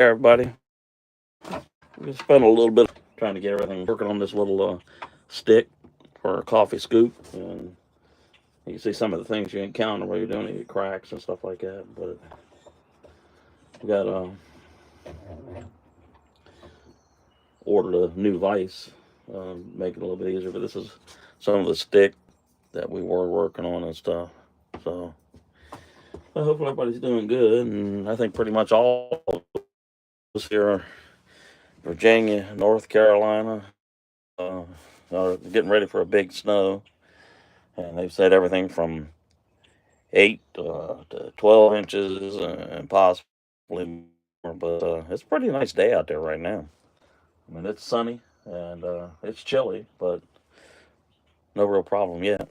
everybody. We spent a little bit trying to get everything working on this little stick for a coffee scoop, and you can see some of the things you encounter while you're doing it, cracks and stuff like that. But we got ordered a new vise, make it a little bit easier. But this is some of the stick that we were working on and stuff. So I hope everybody's doing good, and I think pretty much all of us here, Virginia, North Carolina, uh, are getting ready for a big snow, and they've said everything from 8 to 12 inches and possibly more. But it's a pretty nice day out there right now. I mean, it's sunny and it's chilly, but no real problem yet.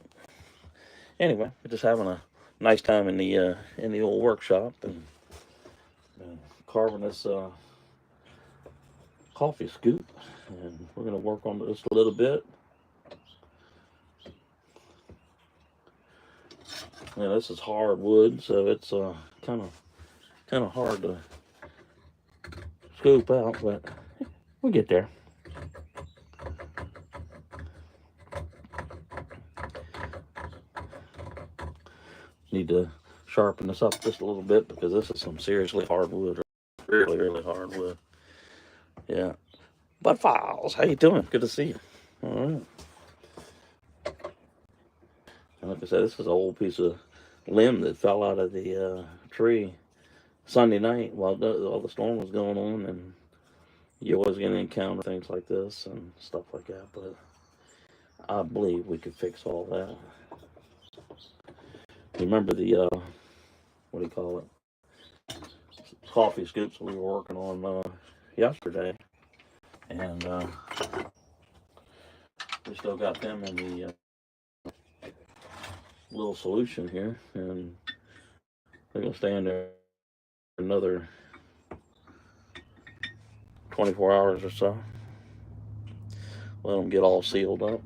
Anyway, we're just having a nice time in the old workshop and carving this coffee scoop, and we're going to work on this a little bit. Yeah, this is hard wood, so it's kind of hard to scoop out, but we'll get there. Need to sharpen this up just a little bit because this is some seriously hard wood, really hard wood. Yeah, but Files, how you doing? Good to see you. All right. And like I said, this is an old piece of limb that fell out of the tree Sunday night while the storm was going on, and you always going to encounter things like this and stuff like that. But I believe we could fix all that. Remember the what do you call it? Coffee scoops we were working on yesterday, and we still got them in the little solution here, and they're gonna stay in there another 24 hours or so. Let them get all sealed up.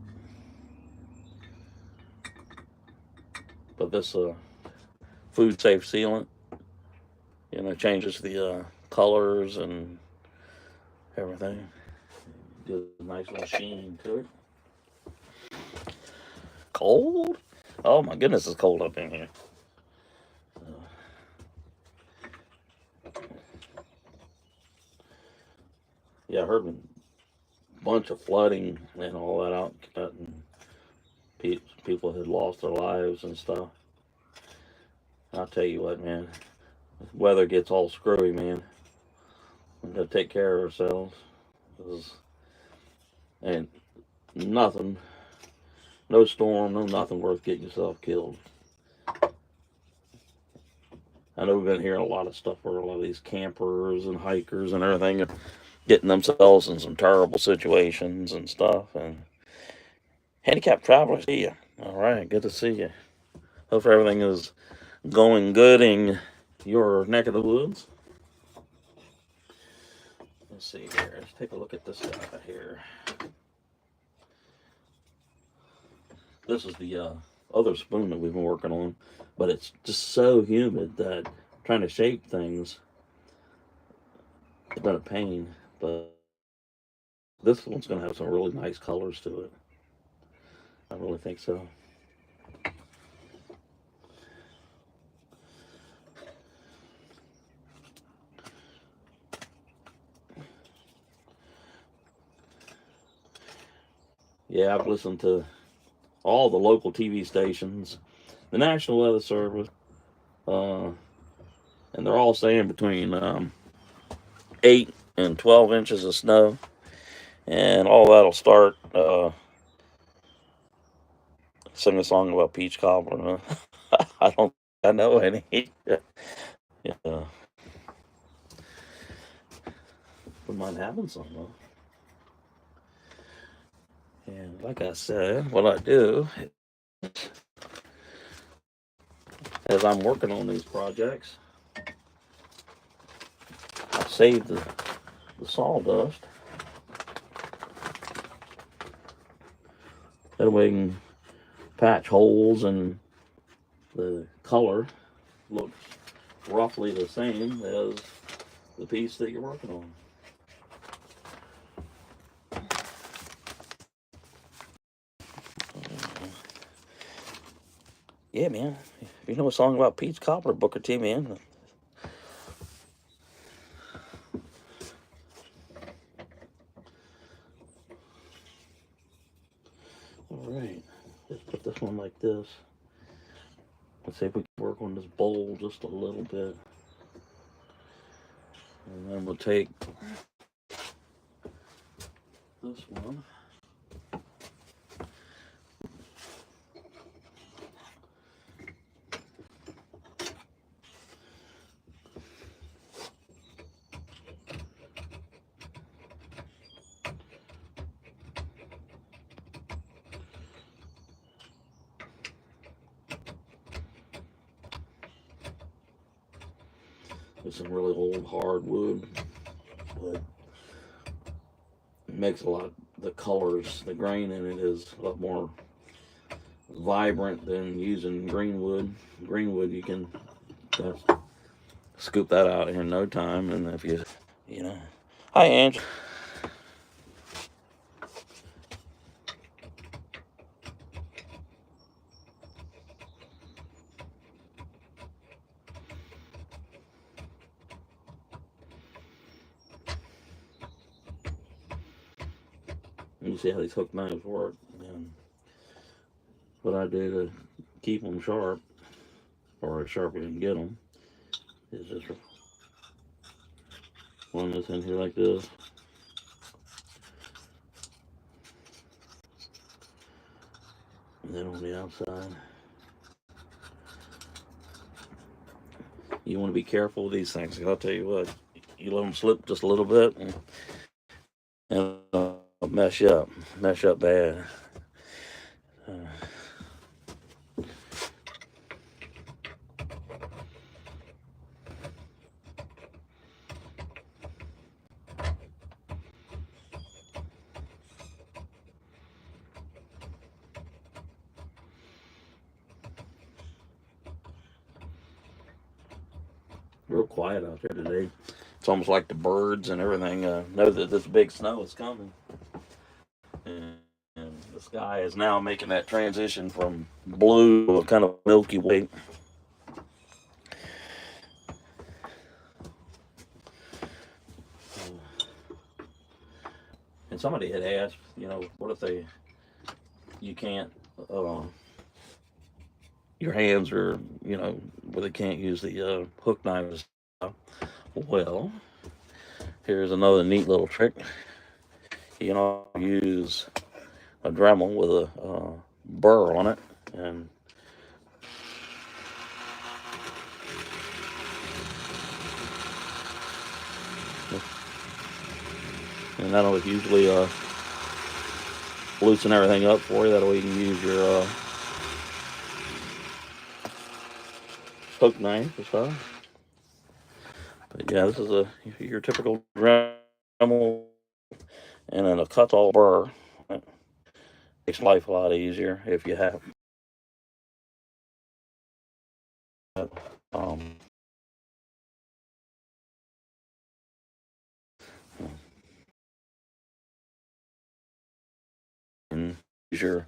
But this food safe sealant, changes the colors and everything. Gives a nice little sheen to it. Cold? Oh my goodness, it's cold up in here. Yeah, I heard a bunch of flooding and all that out, and people had lost their lives and stuff. I'll tell you what, man, the weather gets all screwy, man. We gotta take care of ourselves. And nothing, no storm, no nothing worth getting yourself killed. I know we've been hearing a lot of stuff where a lot of these campers and hikers and everything are getting themselves in some terrible situations and stuff. And handicapped travelers, see you. All right, good to see you. Hope everything is going good in your neck of the woods. Let's see here. Let's take a look at this guy here. This is the other spoon that we've been working on, but it's just so humid that trying to shape things has been a pain. But this one's going to have some really nice colors to it. I really think so. Yeah, I've listened to all the local TV stations, the National Weather Service, and they're all saying between 8 and 12 inches of snow, and all that'll start sing a song about peach cobbler. I don't I know any. Yeah, we might having some though. And like I said, what I do as I'm working on these projects, I save the sawdust. That way I can patch holes and the color looks roughly the same as the piece that you're working on. Yeah, man. If you know a song about Pete's Cobbler, Booker T, man. All right. Let's put this one like this. Let's see if we can work on this bowl just a little bit. And then we'll take this one. It's some really old hardwood, but it makes a lot. The colors, the grain in it is a lot more vibrant than using greenwood. Greenwood, you can scoop that out in no time, and if you know. Hi, Ange. You see how these hook knives work, and what I do to keep them sharp, or as sharp as you can get them, is just run this in here like this. And then on the outside, you want to be careful with these things. I'll tell you what, you let them slip just a little bit, and mess you up bad. Real quiet out there today. It's almost like the birds and everything know that this big snow is coming. And the sky is now making that transition from blue to a kind of milky white. And somebody had asked, what if you can't, your hands are, where they can't use the hook knives. Well, here's another neat little trick. You can use a Dremel with a burr on it, and that'll usually loosen everything up for you. That way you can use your hook knife or stuff. But yeah, this is your typical Dremel, and then a cut all burr. It makes life a lot easier if you have um, and use your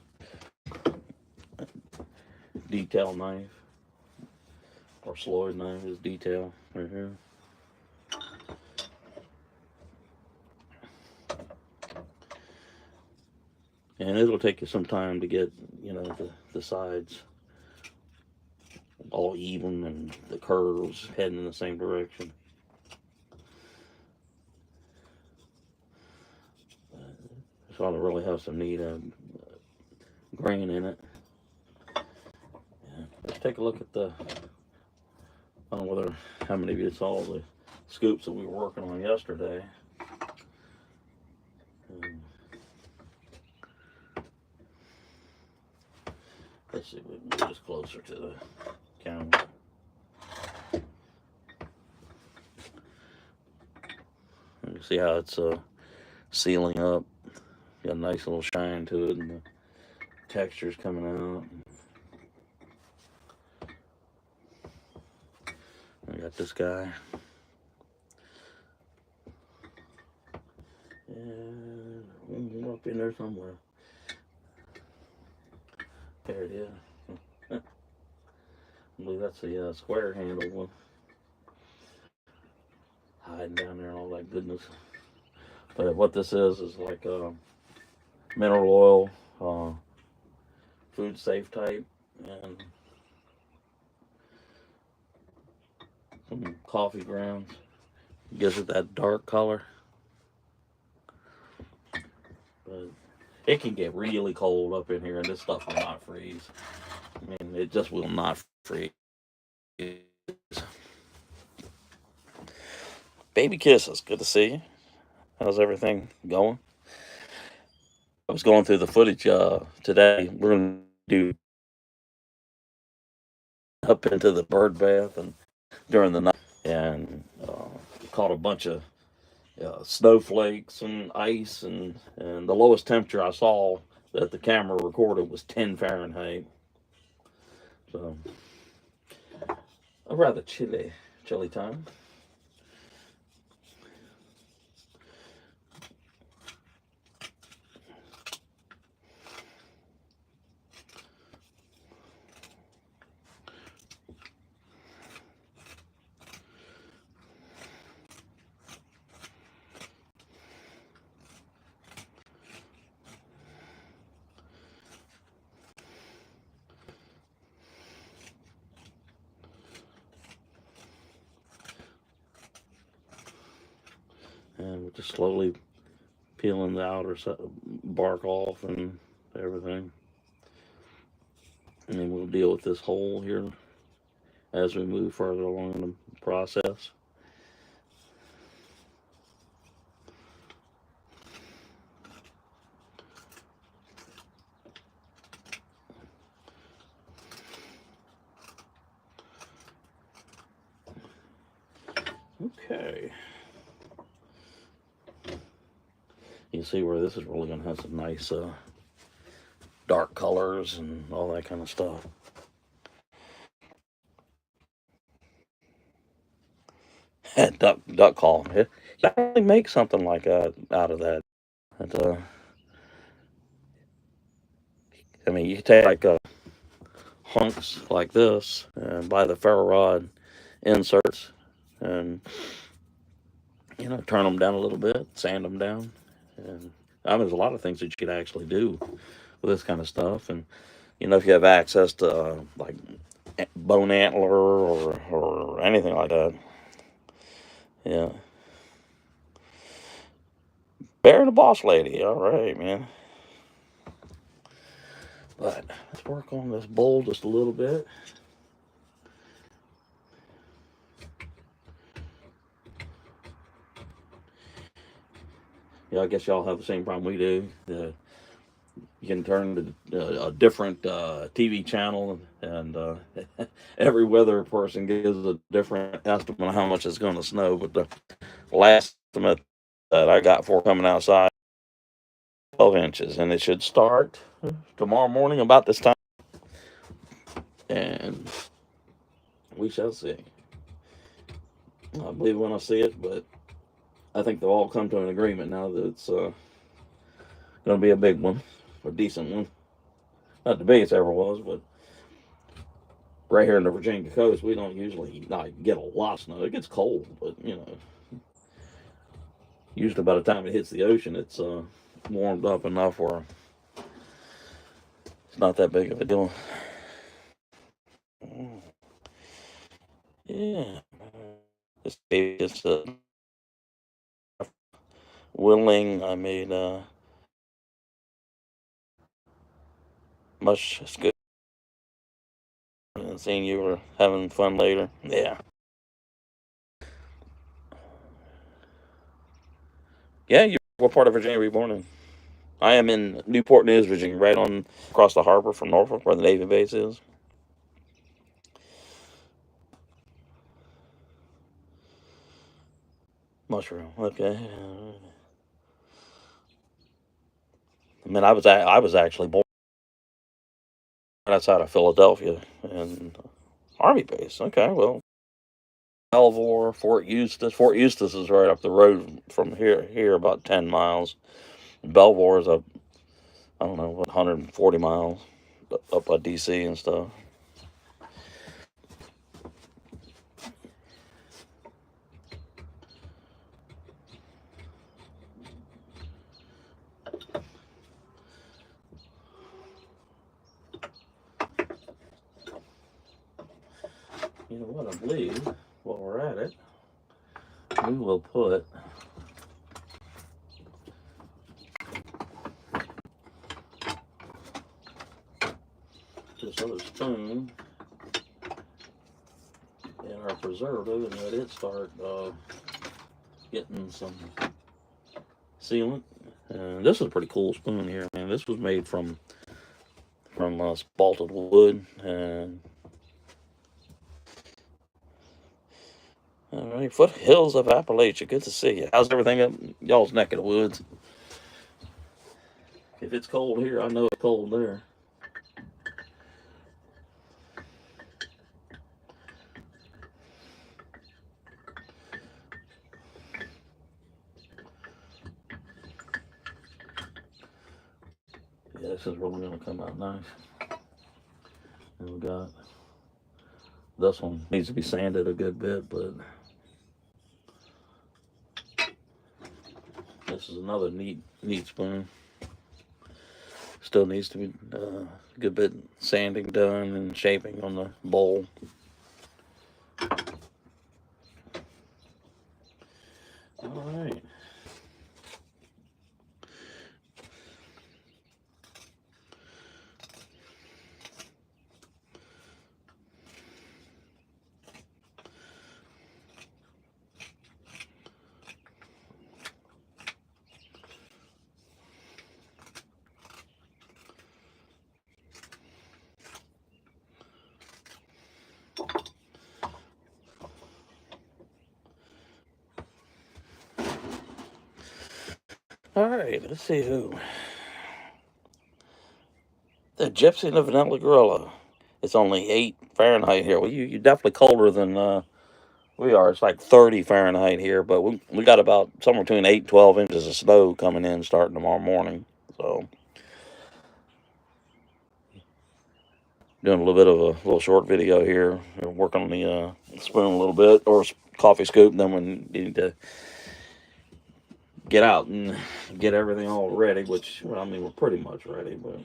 detail knife, or Sloyd knife is detail right here. And it'll take you some time to get, the sides all even and the curves heading in the same direction. This ought to really have some neat grain in it. Yeah. Let's take a look at I don't know how many of you saw the scoops that we were working on yesterday. Let's see if we can get this closer to the camera. You can see how it's sealing up. Got a nice little shine to it, and the texture's coming out. I got this guy. And one up in there somewhere. There it is. I believe that's the square handle one. Hiding down there and all that goodness. But what this is like mineral oil, food safe type, and some coffee grounds. Gives it that dark color. But it can get really cold up in here, and this stuff will not freeze. I mean, it just will not freeze. Baby Kisses, good to see you. How's everything going? I was going through the footage today. We're going to do up into the bird bath and during the night, and caught a bunch of snowflakes and ice, and the lowest temperature I saw that the camera recorded was 10 Fahrenheit. So a rather chilly time. And we're just slowly peeling the outer bark off and everything. And then we'll deal with this hole here as we move further along in the process. Okay. You see where this is really going to have some nice dark colors and all that kind of stuff. duck call. You actually make something like that out of that. And, I mean, you take like hunks like this and buy the ferro rod inserts and turn them down a little bit, sand them down, and I mean, there's a lot of things that you could actually do with this kind of stuff. And if you have access to like bone antler or anything like that, yeah. Bear the boss lady, all right, man. But let's work on this bowl just a little bit. Yeah, I guess y'all have the same problem we do. You can turn to a different TV channel, and every weather person gives a different estimate of how much it's going to snow. But the last estimate that I got for coming outside, 12 inches, and it should start tomorrow morning about this time, and we shall see. I believe when I see it, but I think they'll all come to an agreement now that it's going to be a big one, a decent one. Not the biggest ever was, but right here in the Virginia coast, we don't usually get a lot of snow. It gets cold, but usually by the time it hits the ocean, it's warmed up enough where it's not that big of a deal. Yeah, this is Whittling. I made much good. And seeing you were having fun later. Yeah. Yeah, what part of Virginia were you born in? I am in Newport News, Virginia, right on across the harbor from Norfolk, where the Navy base is. Mushroom. Okay. I mean, I was actually born outside of Philadelphia and Army base. Okay, well, Belvoir, Fort Eustis. Fort Eustis is right up the road from here about 10 miles. Belvoir is up, I don't know, 140 miles up by DC and stuff. You know what, I believe, while we're at it, we will put this other spoon in our preservative and let it start getting some sealant. And this is a pretty cool spoon here, man. This was made from spalted wood. And all right, foothills of Appalachia. Good to see you. How's everything up y'all's neck of the woods? If it's cold here, I know it's cold there. Yeah, this is really going to come out nice. And we got this one needs to be sanded a good bit, but this is another neat spoon. Still needs to be a good bit sanding done and shaping on the bowl. All right. All right, let's see who. The Gypsy and the Vanilla Gorilla. It's only 8 Fahrenheit here. Well, you're definitely colder than we are. It's like 30 Fahrenheit here, but we got about somewhere between 8 and 12 inches of snow coming in starting tomorrow morning. So, doing a little bit of a little short video here. We're working on the spoon a little bit, or coffee scoop, and then we need to get out and get everything all ready, which, well, I mean, we're pretty much ready, but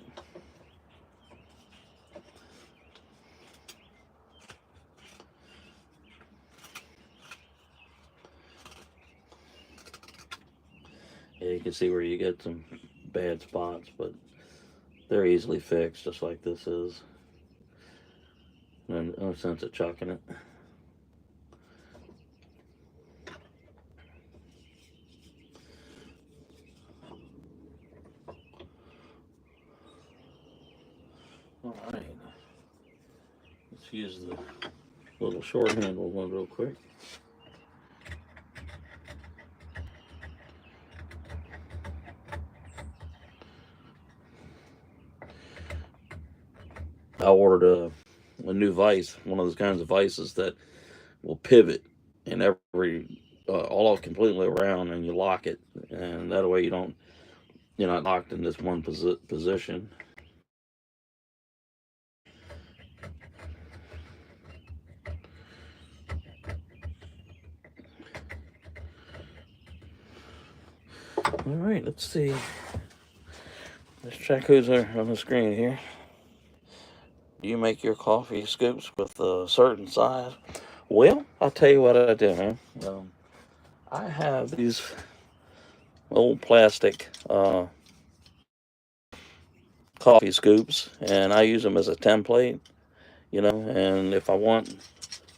yeah, you can see where you get some bad spots, but they're easily fixed, just like this is. No sense of chucking it. All right, let's use the little short handle one real quick. I ordered a new vise, one of those kinds of vices that will pivot in every all completely around, and you lock it, and that way you're not locked in this one position. All right, let's see. Let's check who's on the screen here. Do you make your coffee scoops with a certain size? Well, I'll tell you what I do, man. I have these old plastic coffee scoops, and I use them as a template, and if I want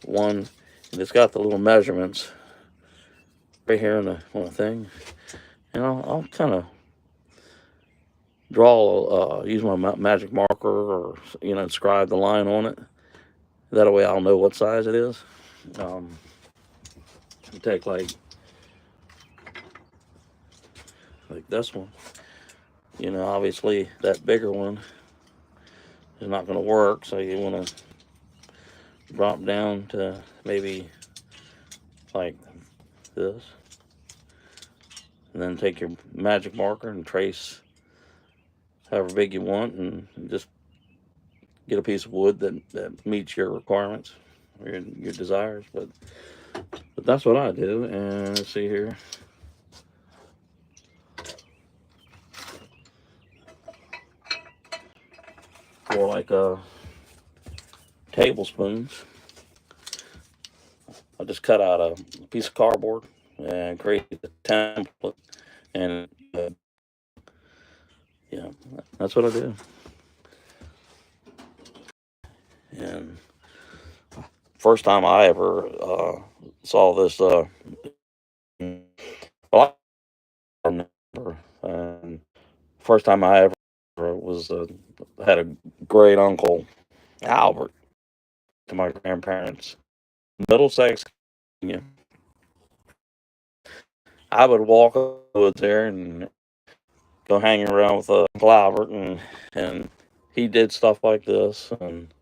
one, and it's got the little measurements right here on the thing, and I'll kind of draw, use my magic marker, or inscribe the line on it. That way I'll know what size it is. Take like this one. Obviously that bigger one is not going to work, so you want to drop down to maybe like this. And then take your magic marker and trace however big you want, and just get a piece of wood that meets your requirements or your desires. But that's what I do. And let's see here. For like tablespoons, I just cut out a piece of cardboard and create a template, and yeah, that's what I do. And first time I ever saw this, well, I remember, first time I ever was had a great uncle Albert to my grandparents, Middlesex. Yeah, I would walk up the woods there and go hanging around with Uncle Albert, and he did stuff like this. And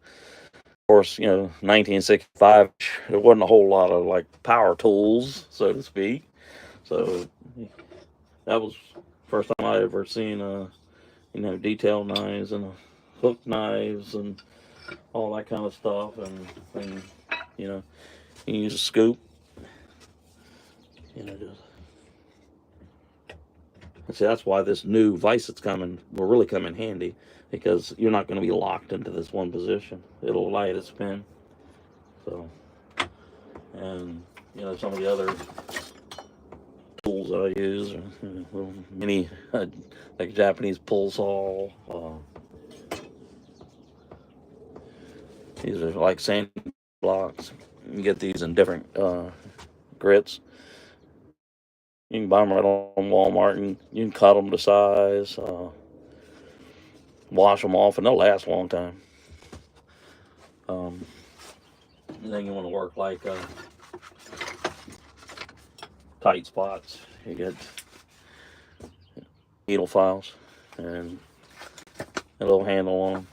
of course, 1965, there wasn't a whole lot of like power tools, so to speak. So that was first time I ever seen detail knives and hook knives and all that kind of stuff. And you know, you use a scoop, just. See, that's why this new vise that's coming will really come in handy, because you're not going to be locked into this one position. It'll allow you to spin. So, and some of the other tools that I use are little mini, like Japanese pull saw. These are like sand blocks. You can get these in different grits. You can buy them right on Walmart, and you can cut them to size, wash them off, and they'll last a long time. And then you want to work like tight spots. You get needle files and a little handle on them.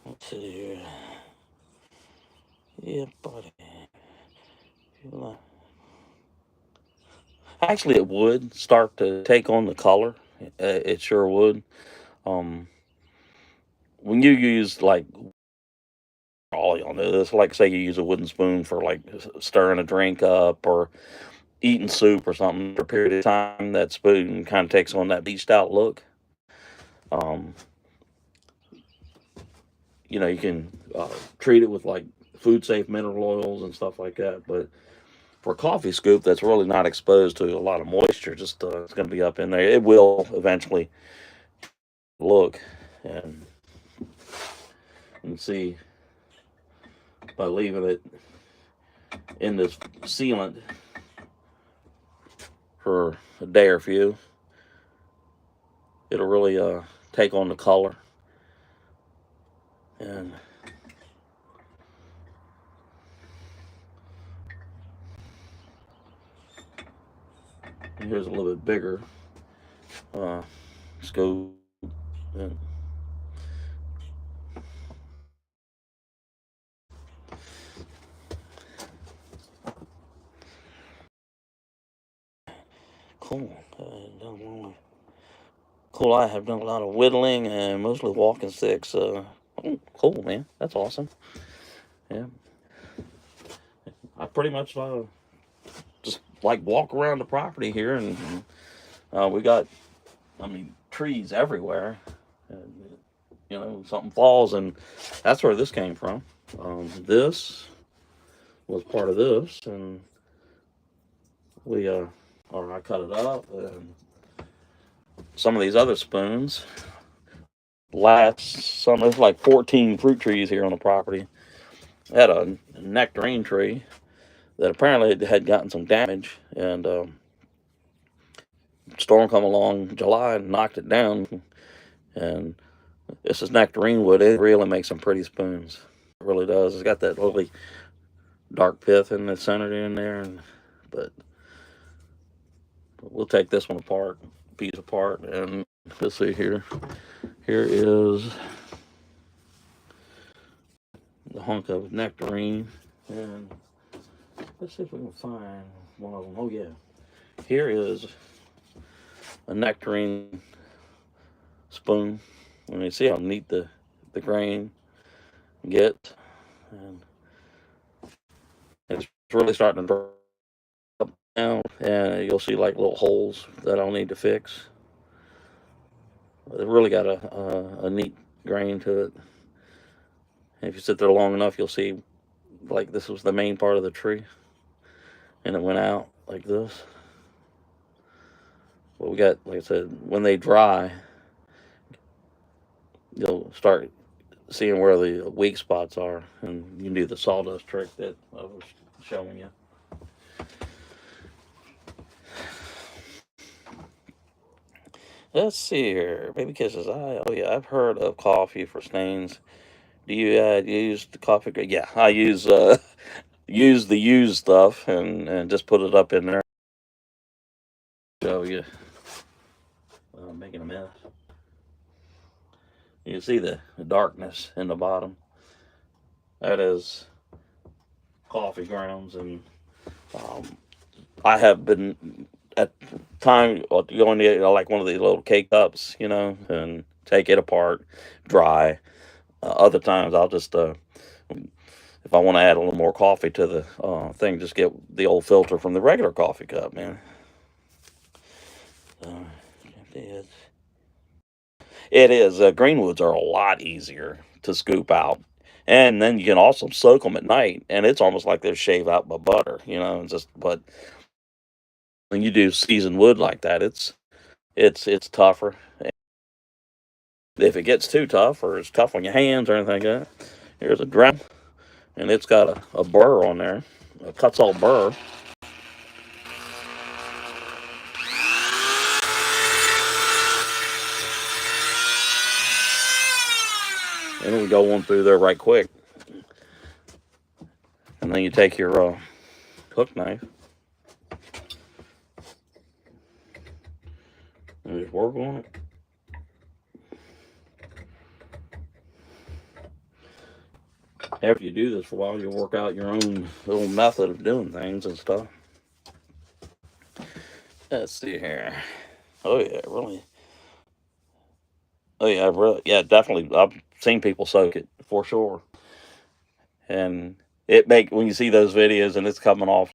Let's see here. Yeah, buddy. Actually, it would start to take on the color. It sure would. When you use like, all y'all know this, like say you use a wooden spoon for like stirring a drink up or eating soup or something for a period of time, that spoon kind of takes on that bleached out look. Um, you can treat it with like food safe mineral oils and stuff like that. But for a coffee scoop that's really not exposed to a lot of moisture, just it's going to be up in there. It will eventually look, and you can see by leaving it in this sealant for a day or few, it'll really take on the color. And here's a little bit bigger scoop. And cool. Cool. I have done a lot of whittling and mostly walking sticks. Cool, man. That's awesome. Yeah. I pretty much just like walk around the property here, and we got, trees everywhere. And, something falls, and that's where this came from. This was part of this, and I cut it up, and some of these other spoons. There's like 14 fruit trees here on the property. I had a nectarine tree that apparently had gotten some damage, and storm come along July and knocked it down. And this is nectarine wood. It really makes some pretty spoons. It really does. It's got that lovely dark pith in the center in there, but we'll take this one piece apart, and let's see here. Here is the hunk of nectarine. And let's see if we can find one of them. Oh yeah, here is a nectarine spoon. And you see how neat the grain gets, and it's really starting to drop down, and you'll see like little holes that I'll need to fix. It really got a neat grain to it. And if you sit there long enough, you'll see like this was the main part of the tree, and it went out like this. But we got, like I said, when they dry, you'll start seeing where the weak spots are, and you can do the sawdust trick that I was showing you. Let's see here. Baby kisses. Oh yeah, I've heard of coffee for stains. Do you use the coffee? Yeah, I use use the used stuff and just put it up in there. Show you. Making a mess. You can see the darkness in the bottom. That is coffee grounds, and I have been at time going to like one of these little K cups, and take it apart, dry. Other times I'll just if I want to add a little more coffee to the thing, just get the old filter from the regular coffee cup, man. It is. Greenwoods are a lot easier to scoop out. And then you can also soak them at night, and it's almost like they're shaved out by butter, but when you do seasoned wood like that, it's tougher. If it gets too tough or it's tough on your hands or anything like that, here's a drum, and it's got a burr on there, a cuts all burr. And we go on through there right quick. And then you take your hook knife and just work on it. After you do this for a while, you'll work out your own little method of doing things and stuff. Let's see here. Oh yeah, really. Oh yeah, really. Yeah, definitely. I've seen people soak it for sure. And when you see those videos and it's coming off